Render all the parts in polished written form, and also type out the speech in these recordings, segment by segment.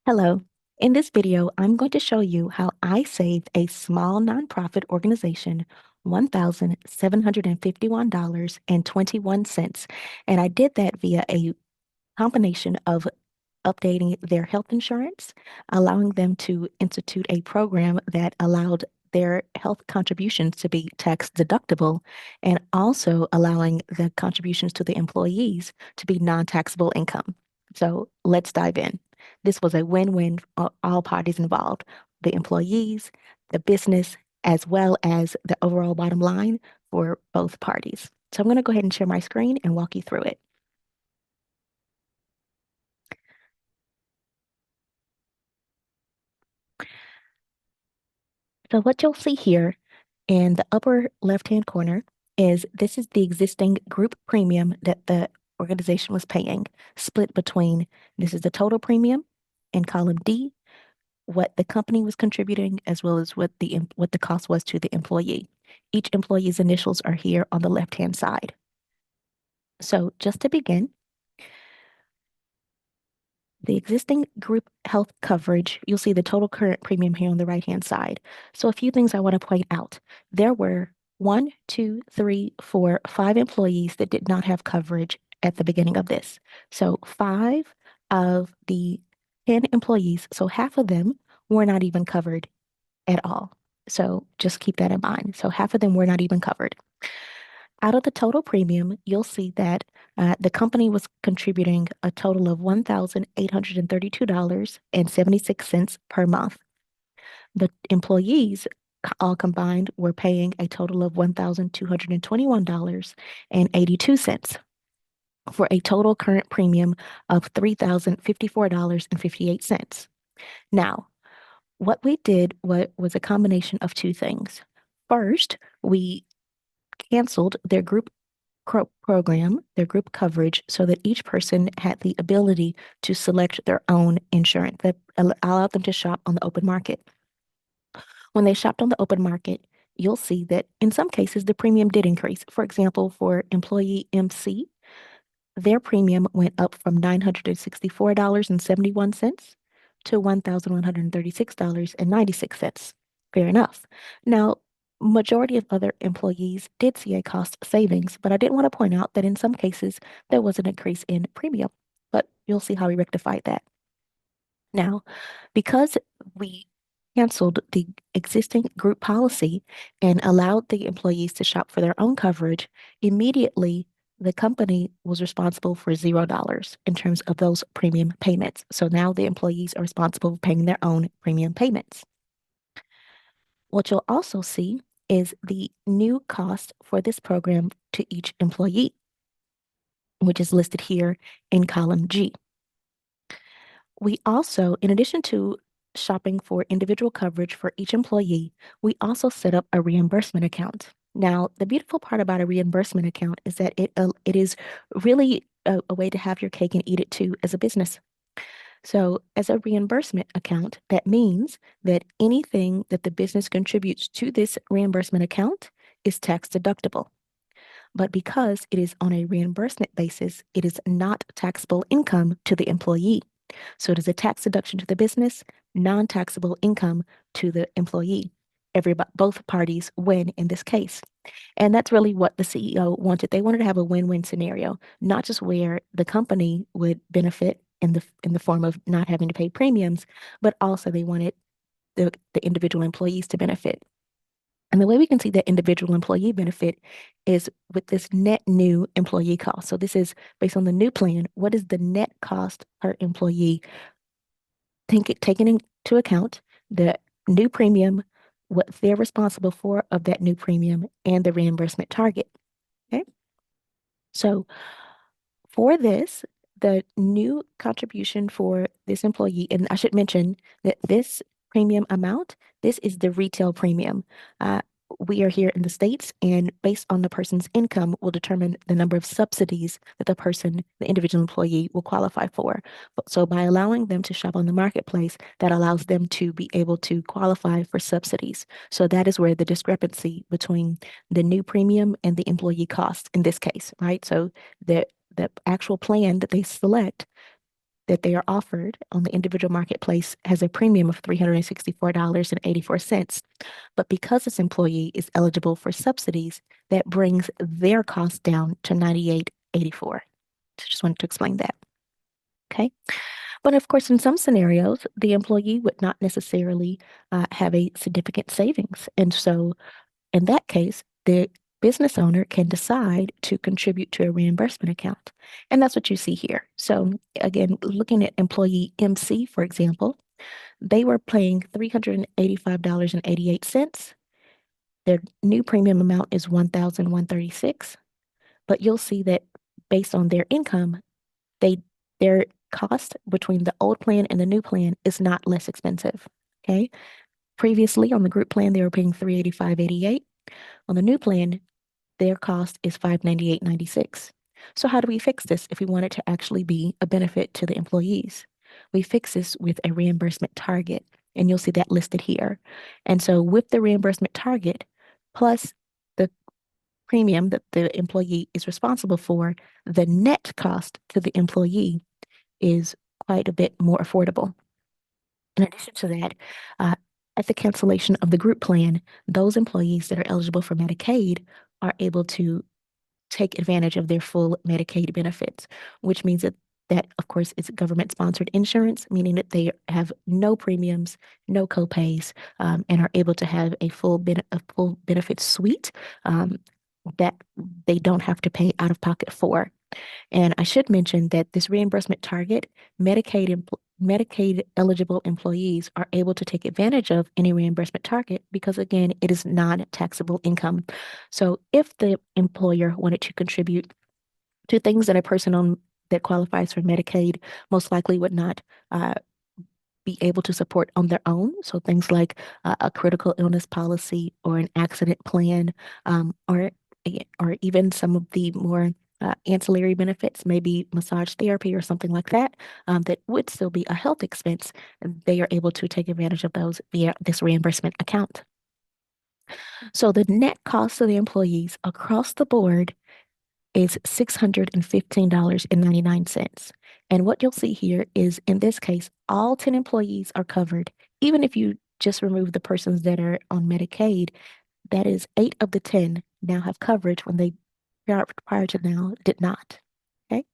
Hello. In this video, I'm going to show you how I saved a small nonprofit organization $1,751.21. And I did that via a combination of updating their health insurance, allowing them to institute a program that allowed their health contributions to be tax deductible, and also allowing the contributions to the employees to be non-taxable income. So let's dive in. This was a win-win for all parties involved, the employees, the business, as well as the overall bottom line for both parties. So I'm going to go ahead and share my screen and walk you through it. So what you'll see here in the upper left-hand corner is this is the existing group premium that the organization was paying, split between this is the total premium in column D, what the company was contributing, as well as what the cost was to the employee. Each employee's initials are here on the left-hand side. So just to begin, the existing group health coverage, you'll see the total current premium here on the right-hand side. So a few things I want to point out. There were 1, 2, 3, 4, 5 employees that did not have coverage at the beginning of this. So 5 of the 10 employees, so half of them were not even covered at all. So just keep that in mind. So half of them were not even covered. Out of the total premium, you'll see that the company was contributing a total of $1,832.76 per month. The employees all combined were paying a total of $1,221.82 for a total current premium of $3,054.58. Now, what we did was a combination of two things. First, we canceled their group program, their group coverage, so that each person had the ability to select their own insurance that allowed them to shop on the open market. When they shopped on the open market, you'll see that in some cases the premium did increase. For example, for employee MC, their premium went up from $964.71 to $1,136.96. Fair enough. Now, majority of other employees did see a cost savings, but I did want to point out that in some cases there was an increase in premium, but you'll see how we rectified that. Now, because we canceled the existing group policy and allowed the employees to shop for their own coverage, immediately the company was responsible for $0 in terms of those premium payments. So now the employees are responsible for paying their own premium payments. What you'll also see is the new cost for this program to each employee, which is listed here in column G. We also, in addition to shopping for individual coverage for each employee, we also set up a reimbursement account. Now, the beautiful part about a reimbursement account is that it is really a way to have your cake and eat it too as a business. So, as a reimbursement account, that means that anything that the business contributes to this reimbursement account is tax deductible. But because it is on a reimbursement basis, it is not taxable income to the employee. So it is a tax deduction to the business, non-taxable income to the employee. Both parties win in this case. And that's really what the CEO wanted. They wanted to have a win-win scenario, not just where the company would benefit in the form of not having to pay premiums, but also they wanted the individual employees to benefit. And the way we can see that individual employee benefit is with this net new employee cost. So this is based on the new plan. What is the net cost per employee? Taking into account the new premium, what they're responsible for of that new premium, and the reimbursement target. Okay. So for this, the new contribution for this employee, and I should mention that this premium amount, this is the retail premium. We are here in the States, and based on the person's income will determine the number of subsidies that the individual employee will qualify for. So by allowing them to shop on the marketplace, that allows them to be able to qualify for subsidies. So that is where the discrepancy between the new premium and the employee cost in this case, right? So the actual plan that they select that they are offered on the individual marketplace has a premium of $364.84. But because this employee is eligible for subsidies, that brings their cost down to $98.84. So just wanted to explain that. Okay. But of course, in some scenarios, the employee would not necessarily have a significant savings. And so in that case, the business owner can decide to contribute to a reimbursement account. And that's what you see here. So again, looking at employee MC, for example, they were paying $385.88. Their new premium amount is $1,136. But you'll see that based on their income, they their cost between the old plan and the new plan is not less expensive. Okay. Previously on the group plan, they were paying $385.88. On the new plan, their cost is $598.96. So how do we fix this if we want it to actually be a benefit to the employees? We fix this with a reimbursement target, and you'll see that listed here. And so with the reimbursement target, plus the premium that the employee is responsible for, the net cost to the employee is quite a bit more affordable. In addition to that, uh, at the cancellation of the group plan, those employees that are eligible for Medicaid are able to take advantage of their full Medicaid benefits, which means that of course is government sponsored insurance, meaning that they have no premiums, no copays, and are able to have a full benefit suite that they don't have to pay out of pocket for. And I should mention that this reimbursement target, Medicaid eligible employees are able to take advantage of any reimbursement target because, again, it is non-taxable income. So if the employer wanted to contribute to things that a person on that qualifies for Medicaid most likely would not be able to support on their own. So things like a critical illness policy or an accident plan, or even some of the more ancillary benefits, maybe massage therapy or something like that, that would still be a health expense. They are able to take advantage of those via this reimbursement account. So the net cost of the employees across the board is $615.99. And what you'll see here is in this case, all 10 employees are covered. Even if you just remove the persons that are on Medicaid, that is 8 of the 10 now have coverage when they prior to now did not. Okay.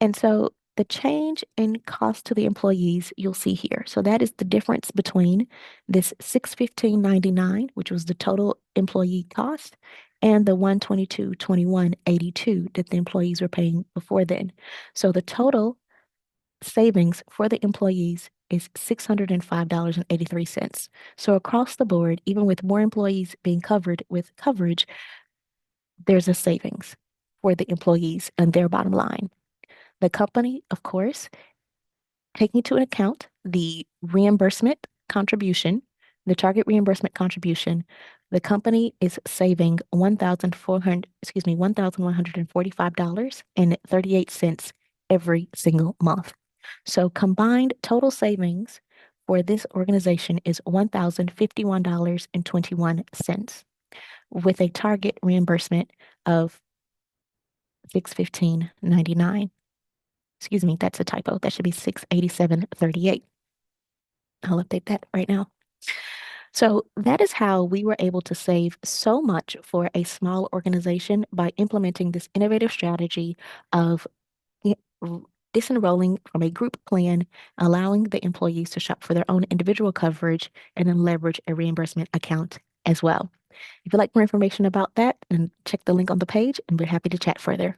And so the change in cost to the employees you'll see here. So that is the difference between this $615.99, which was the total employee cost, and the $122.21.82 that the employees were paying before then. So the total savings for the employees is $605.83. So across the board, even with more employees being covered with coverage, there's a savings for the employees and their bottom line. The company, of course, taking into account the reimbursement contribution, the target reimbursement contribution, the company is saving $1,145.38 every single month. So combined total savings for this organization is $1,051.21 with a target reimbursement of $615.99. Excuse me, that's a typo. That should be $687.38. I'll update that right now. So that is how we were able to save so much for a small organization by implementing this innovative strategy of disenrolling from a group plan, allowing the employees to shop for their own individual coverage, and then leverage a reimbursement account as well. If you'd like more information about that, then check the link on the page, and we're happy to chat further.